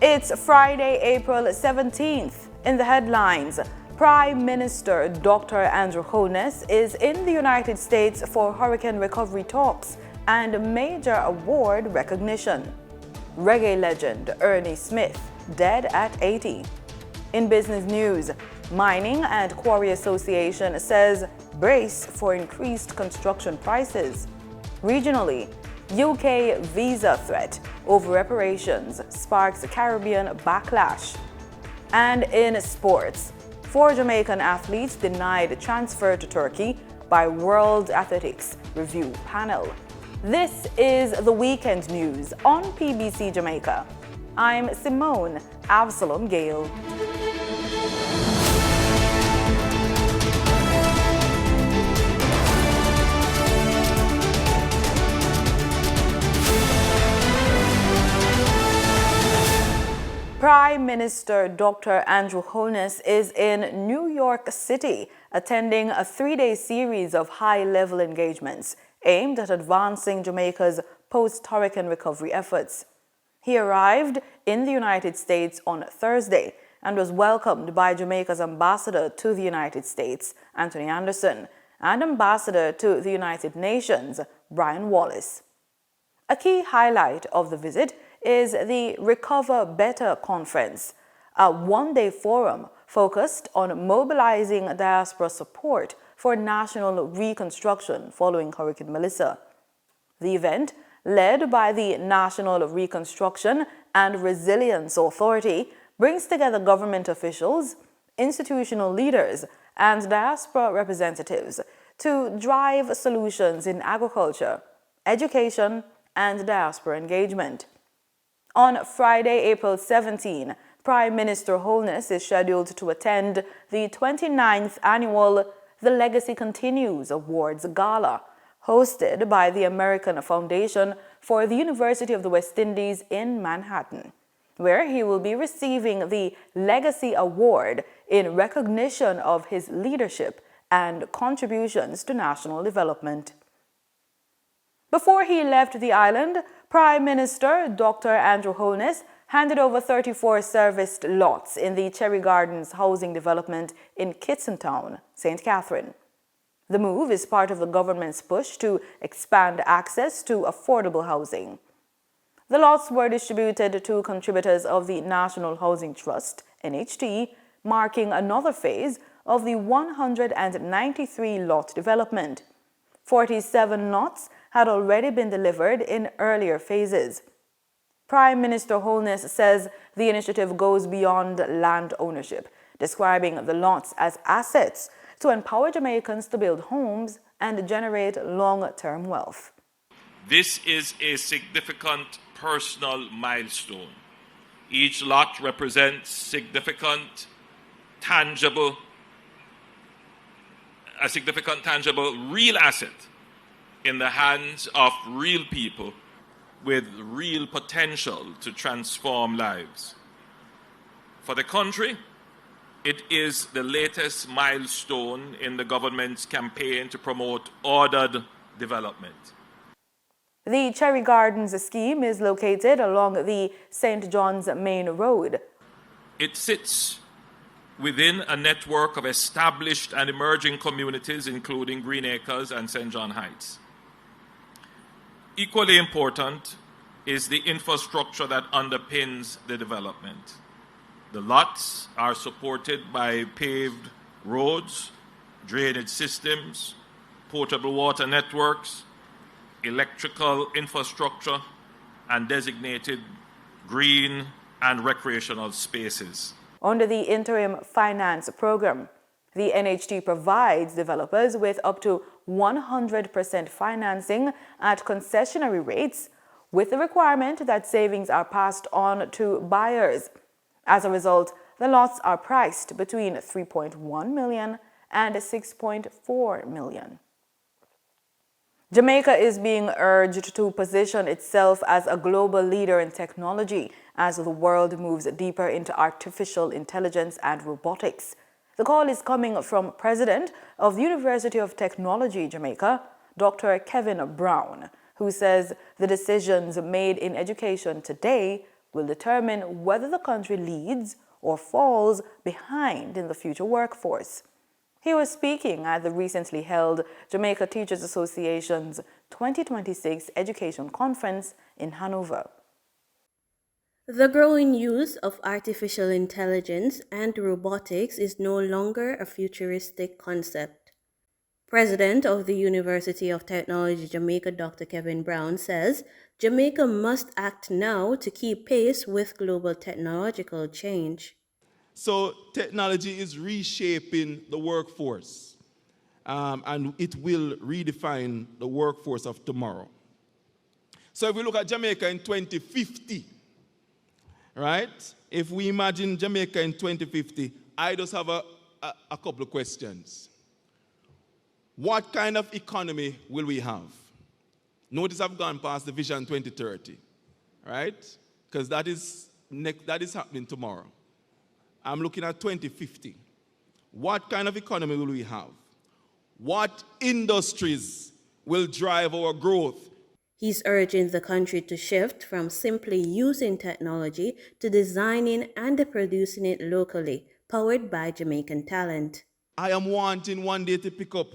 It's Friday, April 17th. In the headlines, Prime Minister Dr. Andrew Holness is in the United States for hurricane recovery talks and major award recognition. Reggae legend Ernie Smith, dead at 80. In business news, Mining and Quarry Association says brace for increased construction prices. Regionally, UK visa threat over reparations sparks Caribbean backlash. And in sports, 4 Jamaican athletes denied transfer to Turkey by World Athletics Review panel. This is the weekend news on PBC Jamaica. I'm Simone Absalom Gale. Prime Minister Dr. Andrew Holness is in New York City attending a 3-day series of high-level engagements aimed at advancing Jamaica's post-hurricane recovery efforts. He arrived in the United States on Thursday and was welcomed by Jamaica's ambassador to the United States, Anthony Anderson, and ambassador to the United Nations, Brian Wallace. A key highlight of the visit is the Recover Better Conference, a 1-day forum focused on mobilizing diaspora support for national reconstruction following Hurricane Melissa. The event, led by the National Reconstruction and Resilience Authority, brings together government officials, institutional leaders, and diaspora representatives to drive solutions in agriculture, education, and diaspora engagement. On Friday, April 17, Prime Minister Holness is scheduled to attend the 29th annual The Legacy Continues Awards Gala, hosted by the American Foundation for the University of the West Indies in Manhattan, where he will be receiving the Legacy Award in recognition of his leadership and contributions to national development. Before he left the island, Prime Minister Dr. Andrew Holness handed over 34 serviced lots in the Cherry Gardens housing development in Kitson Town, St. Catherine. The move is part of the government's push to expand access to affordable housing. The lots were distributed to contributors of the National Housing Trust, NHT, marking another phase of the 193-lot development. 47 lots had already been delivered in earlier phases. Prime Minister Holness says the initiative goes beyond land ownership, describing the lots as assets to empower Jamaicans to build homes and generate long-term wealth. This is a significant personal milestone. Each lot represents significant, tangible real asset in the hands of real people with real potential to transform lives. For the country, it is the latest milestone in the government's campaign to promote ordered development. The Cherry Gardens scheme is located along the St. John's Main Road. It sits within a network of established and emerging communities, including Green Acres and St. John Heights. Equally important is the infrastructure that underpins the development. The lots are supported by paved roads, drainage systems, potable water networks, electrical infrastructure, and designated green and recreational spaces. Under the Interim Finance Program, the NHT provides developers with up to 100% financing at concessionary rates, with the requirement that savings are passed on to buyers. As a result, the lots are priced between $3.1 million and $6.4 million. Jamaica is being urged to position itself as a global leader in technology as the world moves deeper into artificial intelligence and robotics. The call is coming from President of the University of Technology, Jamaica, Dr. Kevin Brown, who says the decisions made in education today will determine whether the country leads or falls behind in the future workforce. He was speaking at the recently held Jamaica Teachers Association's 2026 Education Conference in Hanover. The growing use of artificial intelligence and robotics is no longer a futuristic concept. President of the University of Technology Jamaica, Dr. Kevin Brown, says Jamaica must act now to keep pace with global technological change. So technology is reshaping the workforce, and it will redefine the workforce of tomorrow. So if we look at Jamaica in 2050, right? If we imagine Jamaica in 2050, I just have a couple of questions. What kind of economy will we have? Notice I've gone past the Vision 2030, right? Because that is happening tomorrow. I'm looking at 2050. What kind of economy will we have? What industries will drive our growth? He's urging the country to shift from simply using technology to designing and producing it locally, powered by Jamaican talent. I am wanting one day to pick up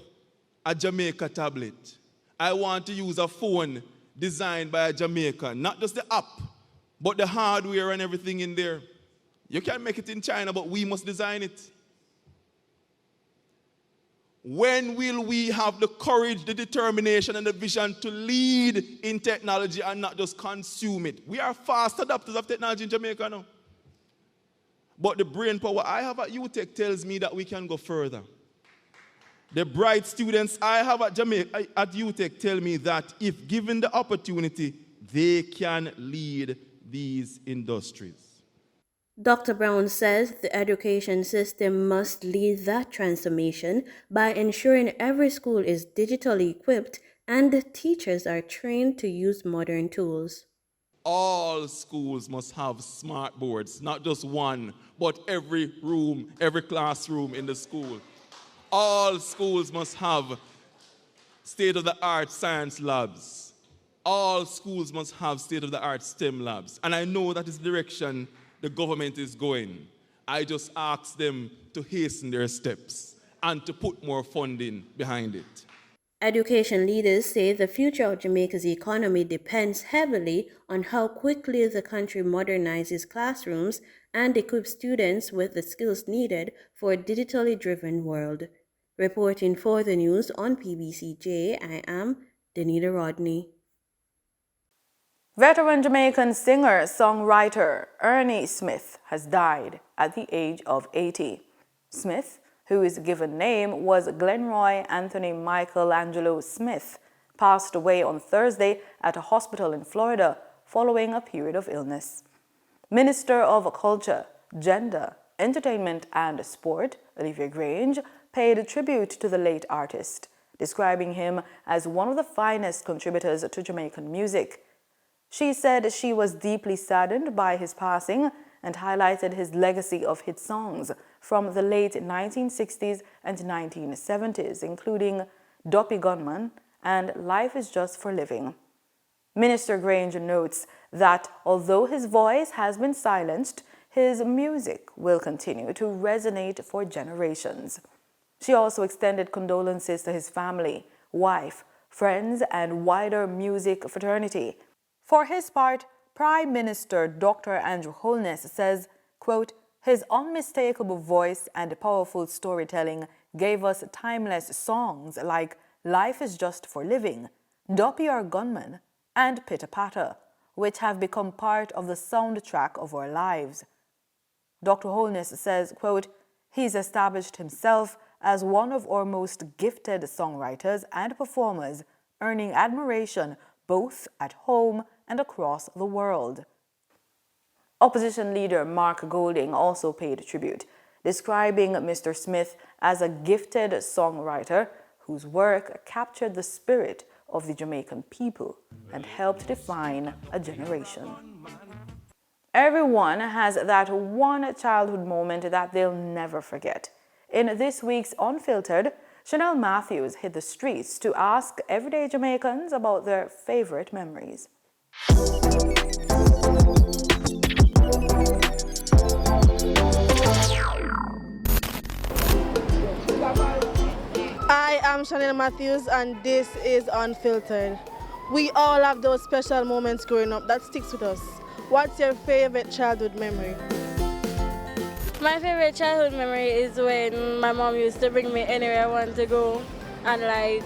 a Jamaica tablet. I want to use a phone designed by a Jamaican, not just the app, but the hardware and everything in there. You can make it in China, but we must design it. When will we have the courage, the determination, and the vision to lead in technology and not just consume it? We are fast adopters of technology in Jamaica now. But the brain power I have at UTech tells me that we can go further. The bright students I have at UTech tell me that if given the opportunity, they can lead these industries. Dr. Brown says the education system must lead that transformation by ensuring every school is digitally equipped and teachers are trained to use modern tools. All schools must have smart boards, not just one, but every room, every classroom in the school. All schools must have state-of-the-art science labs. All schools must have state-of-the-art STEM labs. And I know that is the direction the government is going. I just ask them to hasten their steps and to put more funding behind it. Education leaders say the future of Jamaica's economy depends heavily on how quickly the country modernizes classrooms and equips students with the skills needed for a digitally driven world. Reporting for the news on PBCJ, I am Danita Rodney. Veteran Jamaican singer-songwriter Ernie Smith has died at the age of 80. Smith, whose given name was Glenroy Anthony Michael Angelo Smith, passed away on Thursday at a hospital in Florida following a period of illness. Minister of Culture, Gender, Entertainment and Sport, Olivia Grange, paid tribute to the late artist, describing him as one of the finest contributors to Jamaican music. She said she was deeply saddened by his passing and highlighted his legacy of hit songs from the late 1960s and 1970s, including Doppy Gunman and Life is Just for Living. Minister Grange notes that although his voice has been silenced, his music will continue to resonate for generations. She also extended condolences to his family, wife, friends, and wider music fraternity. For his part, Prime Minister Dr. Andrew Holness says, quote, his unmistakable voice and powerful storytelling gave us timeless songs like Life is Just for Living, Doppy or Gunman, and Pitter Patter, which have become part of the soundtrack of our lives. Dr. Holness says, quote, he's established himself as one of our most gifted songwriters and performers, earning admiration both at home and across the world. Opposition leader Mark Golding also paid tribute, describing Mr. Smith as a gifted songwriter whose work captured the spirit of the Jamaican people and helped define a generation. Everyone has that one childhood moment that they'll never forget. In this week's Unfiltered, Chanel Matthews hit the streets to ask everyday Jamaicans about their favorite memories. I'm Chanel Matthews, and this is Unfiltered. We all have those special moments growing up that sticks with us. What's your favorite childhood memory? My favorite childhood memory is when my mom used to bring me anywhere I wanted to go, and like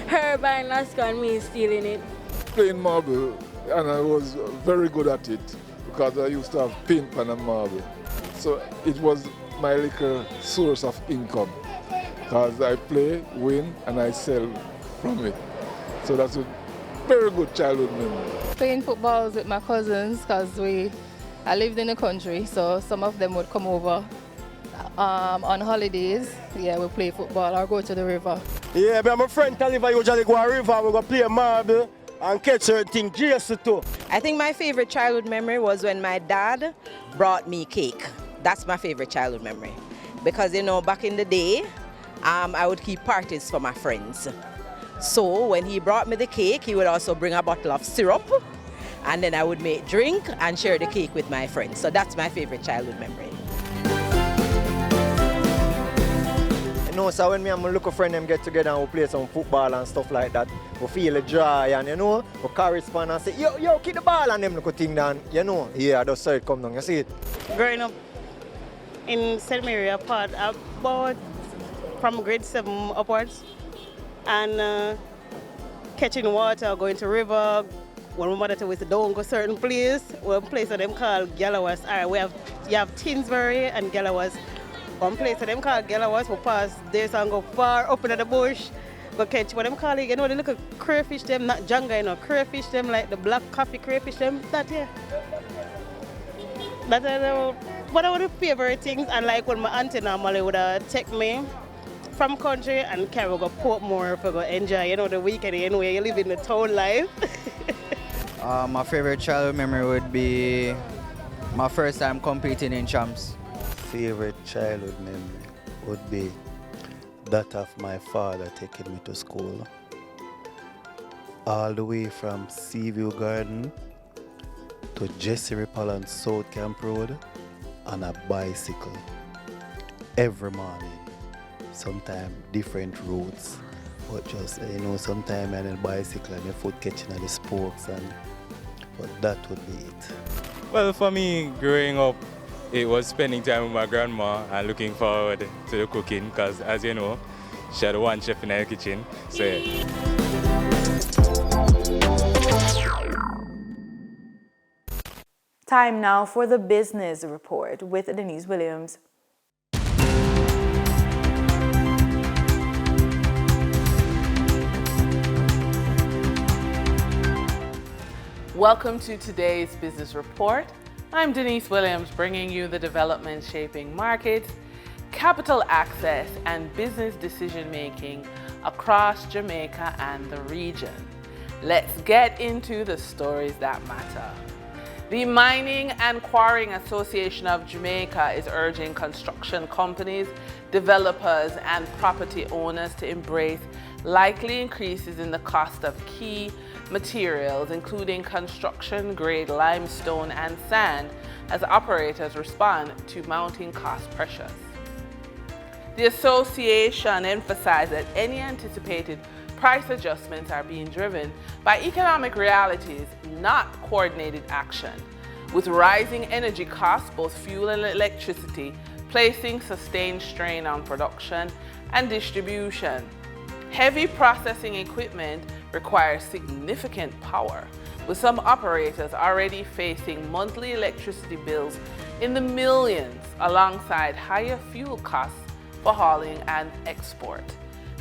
her buying Alaska and me stealing it. Playing marble, and I was very good at it because I used to have paint pen and marble. So it was my little source of income because I play, win, and I sell from it. So that's a very good childhood memory. Playing football with my cousins because I lived in the country, so some of them would come over on holidays. Yeah, we play football or go to the river. Yeah, but my friend Taliva usually go to the river, we go play marble and catch certain GS too. I think my favorite childhood memory was when my dad brought me cake. That's my favorite childhood memory. Because, you know, back in the day, I would keep parties for my friends. So when he brought me the cake, he would also bring a bottle of syrup, and then I would make drink and share the cake with my friends. So that's my favorite childhood memory. You know, so when me and my little friend them get together and we play some football and stuff like that, we feel a joy and, you know, we correspond and say, yo, keep the ball, and them little thing down, you know, yeah, just saw it come down, you see it? Growing up in St. Mary apart about from grade 7 upwards, and catching water, going to river. When my mother told us don't go certain place, one place of them called Galawas. You have Tinsbury and Galawas. One place of them called Galawas, we pass there and go far up into the bush, go catch what them call it, you know, the little crayfish them, not janga, you know, crayfish them like the black coffee crayfish them, that yeah. That are one of the favorite things, and like when my auntie normally would take me from country and carry go Portmore for go enjoy, you know, the weekend anyway, you live in the town life. My favorite childhood memory would be my first time competing in champs. Favorite childhood memory would be that of my father taking me to school. All the way from Seaview Garden to Jesse Reparations South Camp Road on a bicycle. Every morning. Sometimes different routes, but just, you know, sometimes on a bicycle and your foot catching on the spokes, but that would be it. Well, for me, growing up, it was spending time with my grandma and looking forward to the cooking because, as you know, she had one chef in her kitchen. So, yeah. Time now for the business report with Denise Williams. Welcome to today's business report. I'm Denise Williams, bringing you the developments shaping markets, capital access, and business decision-making across Jamaica and the region. Let's get into the stories that matter. The Mining and Quarrying Association of Jamaica is urging construction companies, developers, and property owners to embrace likely increases in the cost of key materials, including construction-grade limestone and sand, as operators respond to mounting cost pressures. The association emphasized that any anticipated price adjustments are being driven by economic realities, not coordinated action, with rising energy costs, both fuel and electricity, placing sustained strain on production and distribution. Heavy processing equipment requires significant power, with some operators already facing monthly electricity bills in the millions, alongside higher fuel costs for hauling and export.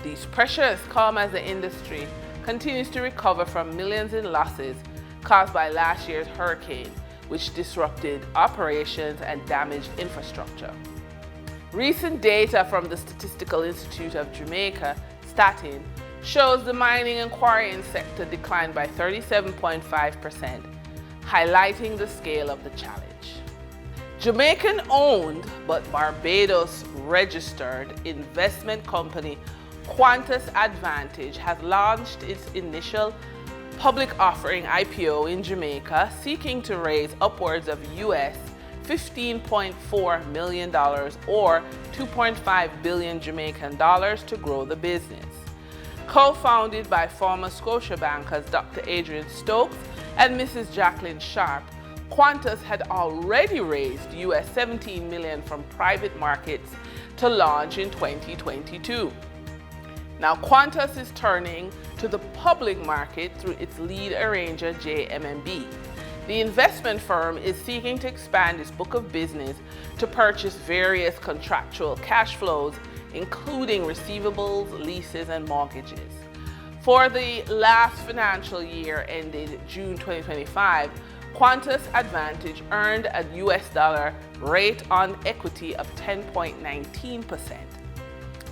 These pressures come as the industry continues to recover from millions in losses caused by last year's hurricane, which disrupted operations and damaged infrastructure. Recent data from the Statistical Institute of Jamaica, Statin, shows the mining and quarrying sector declined by 37.5%, highlighting the scale of the challenge. Jamaican-owned but Barbados-registered investment company Qantas Advantage has launched its initial public offering IPO in Jamaica, seeking to raise upwards of US $15.4 million or 2.5 billion Jamaican dollars to grow the business. Co-founded by former Scotia bankers Dr. Adrian Stokes and Mrs. Jacqueline Sharp, Qantas had already raised US $17 million from private markets to launch in 2022. Now, Qantas is turning to the public market through its lead arranger, JMMB. The investment firm is seeking to expand its book of business to purchase various contractual cash flows, including receivables, leases, and mortgages. For the last financial year ended June 2025, Qantas Advantage earned a US dollar rate on equity of 10.19%.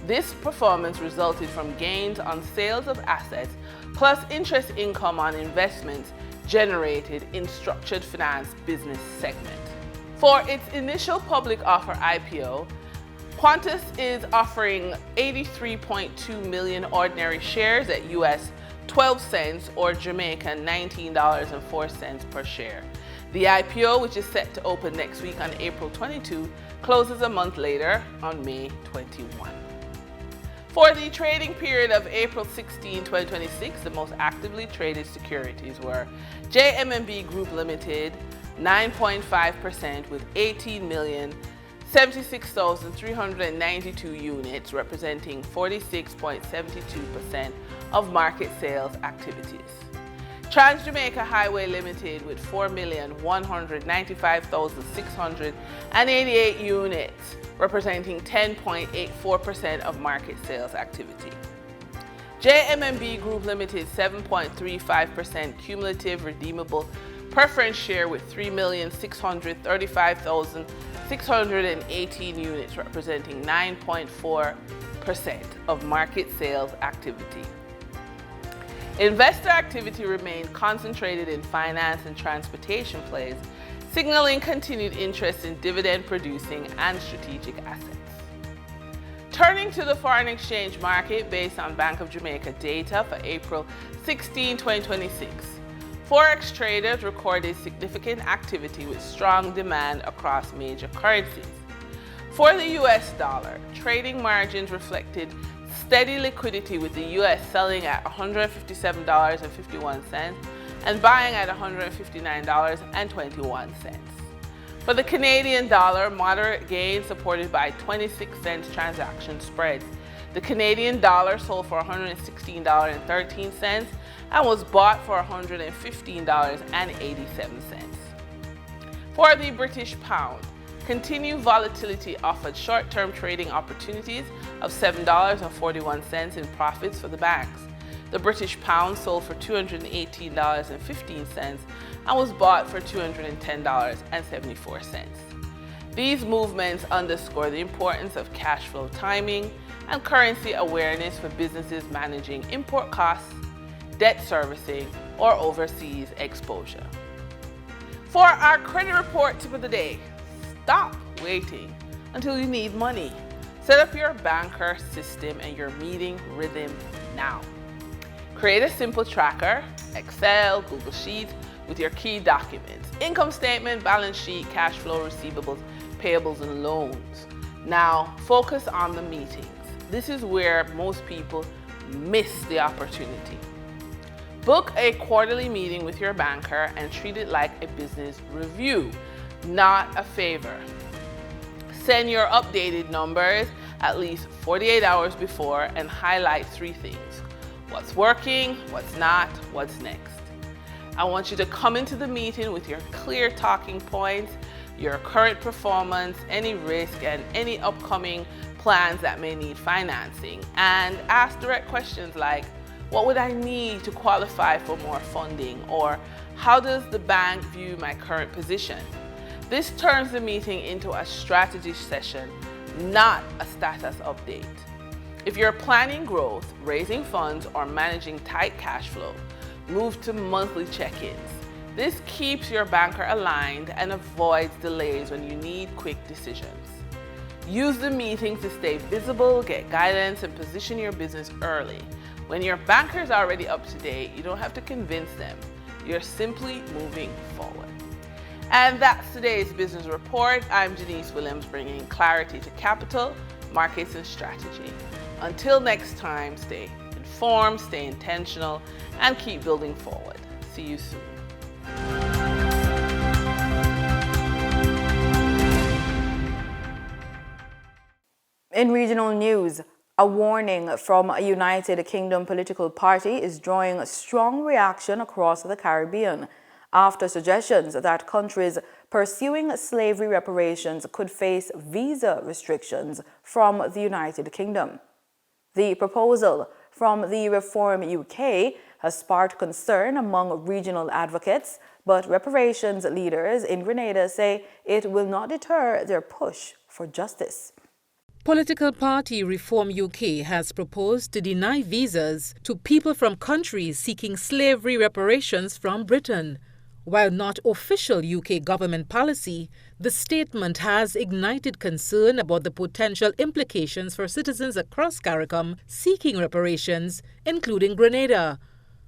This performance resulted from gains on sales of assets plus interest income on investments generated in structured finance business segment. For its initial public offer IPO, Qantas is offering 83.2 million ordinary shares at US 12 cents or Jamaica $19.04 per share. The IPO, which is set to open next week on April 22, closes a month later on May 21. For the trading period of April 16, 2026, the most actively traded securities were JMMB Group Limited, 9.5% with 18,076,392 units, representing 46.72% of market sales activities. Trans-Jamaica Highway Limited with 4,195,688 units, representing 10.84% of market sales activity. JMMB Group Limited 7.35% cumulative redeemable preference share with 3,635,618 units, representing 9.4% of market sales activity. Investor activity remained concentrated in finance and transportation plays, signaling continued interest in dividend-producing and strategic assets. Turning to the foreign exchange market based on Bank of Jamaica data for April 16, 2026, Forex traders recorded significant activity with strong demand across major currencies. For the US dollar, trading margins reflected steady liquidity with the US selling at $157.51 and buying at $159.21. For the Canadian dollar, moderate gains supported by 26-cent transaction spreads. The Canadian dollar sold for $116.13 and was bought for $115.87. For the British pound, continued volatility offered short-term trading opportunities of $7.41 in profits for the banks. The British pound sold for $218.15 and was bought for $210.74. These movements underscore the importance of cash flow timing and currency awareness for businesses managing import costs, debt servicing, or overseas exposure. For our credit report tip of the day, stop waiting until you need money. Set up your banker system and your meeting rhythm now. Create a simple tracker, Excel, Google Sheets, with your key documents: income statement, balance sheet, cash flow, receivables, payables, and loans. Now, focus on the meetings. This is where most people miss the opportunity. Book a quarterly meeting with your banker and treat it like a business review, not a favor. Send your updated numbers at least 48 hours before and highlight 3 things: what's working, what's not, what's next. I want you to come into the meeting with your clear talking points, your current performance, any risk, and any upcoming plans that may need financing. And ask direct questions like, what would I need to qualify for more funding? Or how does the bank view my current position? This turns the meeting into a strategy session, not a status update. If you're planning growth, raising funds, or managing tight cash flow, move to monthly check-ins. This keeps your banker aligned and avoids delays when you need quick decisions. Use the meetings to stay visible, get guidance, and position your business early. When your banker is already up to date, you don't have to convince them. You're simply moving forward. And that's today's business report. I'm Denise Williams, bringing clarity to capital, markets, and strategy. Until next time, stay informed informed, stay intentional, and keep building forward. See you soon. In regional news, a warning from a United Kingdom political party is drawing strong reaction across the Caribbean after suggestions that countries pursuing slavery reparations could face visa restrictions from the United Kingdom. The proposal from the Reform UK has sparked concern among regional advocates, but reparations leaders in Grenada say it will not deter their push for justice. Political party Reform UK has proposed to deny visas to people from countries seeking slavery reparations from Britain. While not official UK government policy, the statement has ignited concern about the potential implications for citizens across CARICOM seeking reparations, including Grenada.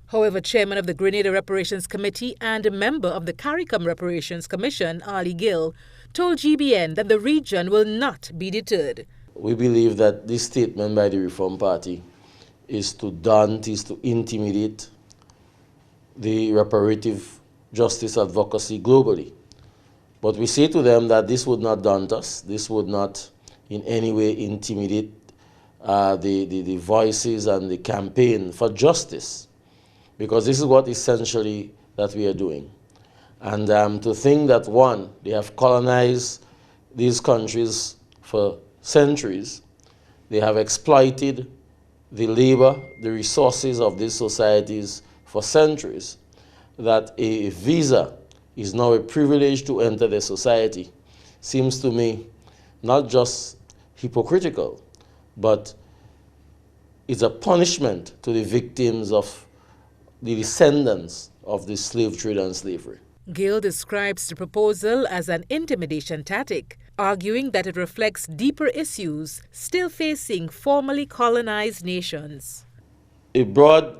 However, Chairman of the Grenada Reparations Committee and a member of the CARICOM Reparations Commission, Ali Gill, told GBN that the region will not be deterred. We believe that this statement by the Reform Party is to daunt, is to intimidate the reparative justice advocacy globally. But we say to them that this would not daunt us, this would not in any way intimidate the voices and the campaign for justice, because this is what essentially that we are doing. And to think that, one, they have colonized these countries for centuries, they have exploited the labor, the resources of these societies for centuries, that a visa is now a privilege to enter their society, seems to me not just hypocritical, but it's a punishment to the victims of the descendants of the slave trade and slavery. Gill describes the proposal as an intimidation tactic, arguing that it reflects deeper issues still facing formerly colonized nations. A broad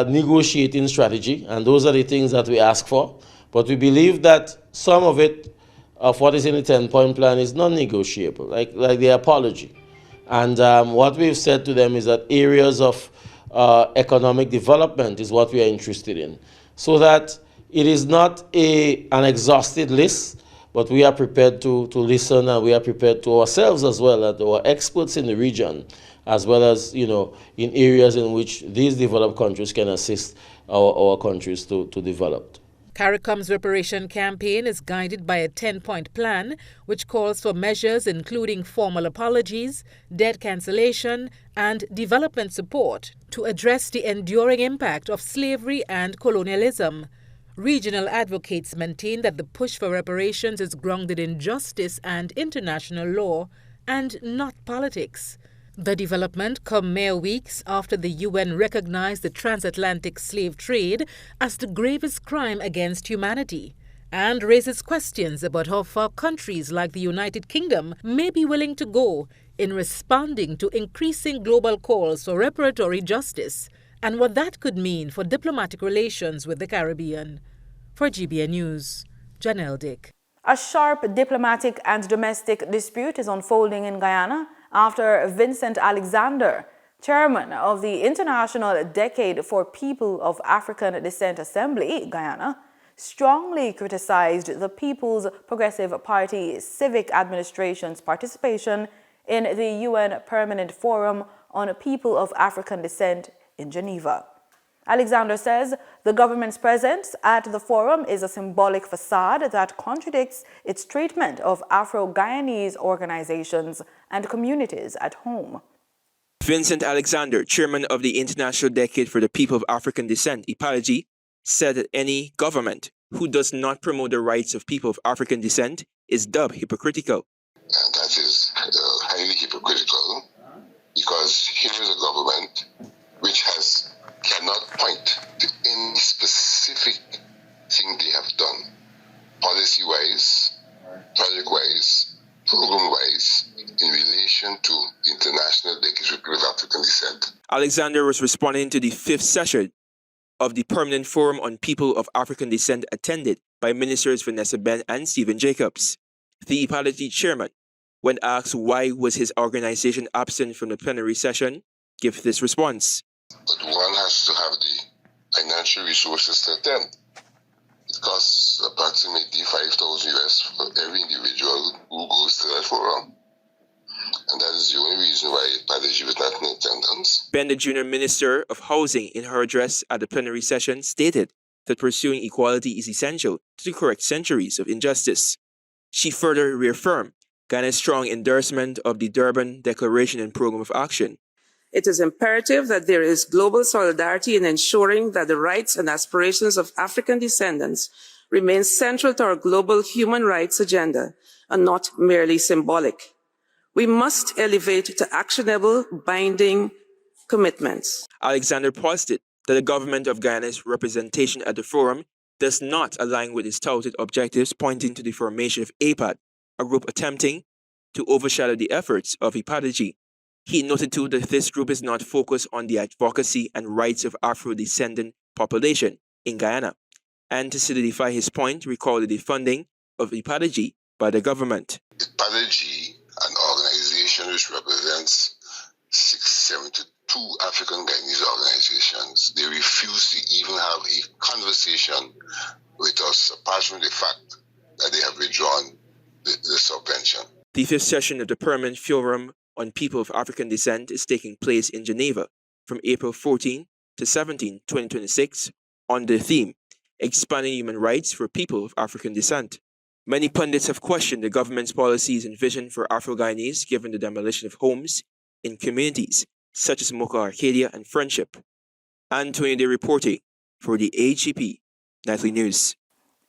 negotiating strategy, and those are the things that we ask for. But we believe that some of it, of what is in the 10-point plan, is non-negotiable, like the apology. And what we've said to them is that areas of economic development is what we are interested in, so that it is not an exhausted list, but we are prepared to listen, and we are prepared to ourselves as well, and our experts in the region, as well as, in areas in which these developed countries can assist our countries to develop. CARICOM's reparation campaign is guided by a 10-point plan, which calls for measures including formal apologies, debt cancellation, and development support to address the enduring impact of slavery and colonialism. Regional advocates maintain that the push for reparations is grounded in justice and international law, and not politics. The development come mere weeks after the UN recognized the transatlantic slave trade as the gravest crime against humanity, and raises questions about how far countries like the United Kingdom may be willing to go in responding to increasing global calls for reparatory justice, and what that could mean for diplomatic relations with the Caribbean. For GBN News, Janelle Dick. A sharp diplomatic and domestic dispute is unfolding in Guyana after Vincent Alexander, chairman of the International Decade for People of African Descent Assembly, Guyana, strongly criticized the People's Progressive Party Civic Administration's participation in the UN Permanent Forum on People of African Descent in Geneva. Alexander says the government's presence at the forum is a symbolic facade that contradicts its treatment of Afro-Guyanese organizations and communities at home. Vincent Alexander, chairman of the International Decade for the People of African Descent, IPALG, said that any government who does not promote the rights of people of African descent is dubbed hypocritical. And that is highly hypocritical, because here is a government which cannot point to any specific thing they have done, policy-wise, project-wise, program-wise, in relation to the International Decade for People of African Descent. Alexander was responding to the 5th session of the Permanent Forum on People of African Descent attended by Ministers Vanessa Ben and Stephen Jacobs. The IPALG chairman, when asked why was his organization absent from the plenary session, gave this response. but one has to have the financial resources to attend. It costs approximately $5,000 for every individual who goes to that forum. And that is the only reason why PBCJ was not in attendance. Ben, the Junior Minister of Housing, in her address at the plenary session, stated that pursuing equality is essential to correct centuries of injustice. She further reaffirmed Ghana's strong endorsement of the Durban Declaration and Program of Action. It is imperative that there is global solidarity in ensuring that the rights and aspirations of African descendants remain central to our global human rights agenda and not merely symbolic. We must elevate to actionable, binding commitments. Alexander posited that the government of Guyana's representation at the forum does not align with its touted objectives, pointing to the formation of APAD, a group attempting to overshadow the efforts of PBCJ. He noted too that this group is not focused on the advocacy and rights of Afro-descendant population in Guyana, and to solidify his point, recalled the funding of PBCJ by the government. PBCJ, an organization which represents 672 African Guyanese organizations, they refuse to even have a conversation with us, apart from the fact that they have withdrawn the subvention. The fifth session of the Permanent Forum on People of African Descent is taking place in Geneva from April 14 to 17, 2026, on the theme, Expanding Human Rights for People of African Descent. Many pundits have questioned the government's policies and vision for Afro-Guyanese given the demolition of homes in communities such as Mocha Arcadia and Friendship. Antonio De reporting for the HCP Nightly News.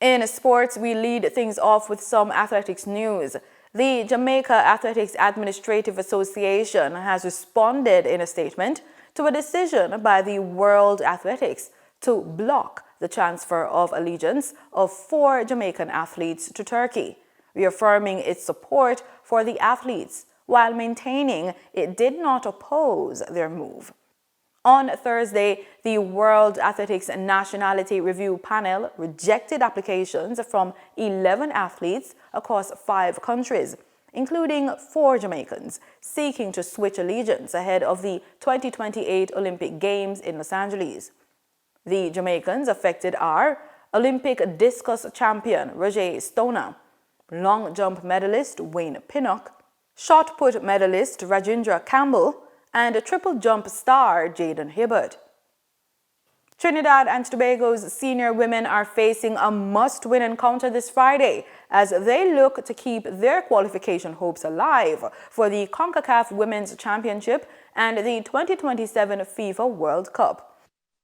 In sports, we lead things off with some athletics news. The Jamaica Athletics Administrative Association has responded in a statement to a decision by the World Athletics to block the transfer of allegiance of 4 Jamaican athletes to Turkey, reaffirming its support for the athletes while maintaining it did not oppose their move. On Thursday, the World Athletics Nationality Review Panel rejected applications from 11 athletes across 5 countries, including 4 Jamaicans, seeking to switch allegiance ahead of the 2028 Olympic Games in Los Angeles. The Jamaicans affected are Olympic discus champion Roger Stoner, long jump medalist Wayne Pinnock, shot put medalist Rajendra Campbell, and triple jump star Jaden Hibbert. Trinidad and Tobago's senior women are facing a must-win encounter this Friday as they look to keep their qualification hopes alive for the CONCACAF Women's Championship and the 2027 FIFA World Cup.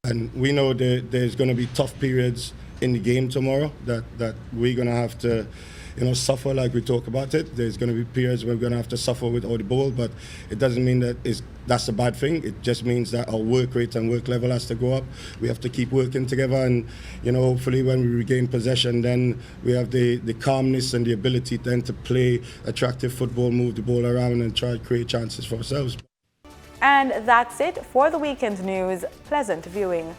And we know that there's going to be tough periods in the game tomorrow that we're going to have to suffer like we talk about it. There's going to be periods where we're going to have to suffer without the ball, but it doesn't mean that that's a bad thing. It just means that our work rate and work level has to go up. We have to keep working together, and hopefully when we regain possession, then we have the calmness and the ability then to play attractive football, move the ball around and try to create chances for ourselves. And that's it for the weekend news. Pleasant viewing.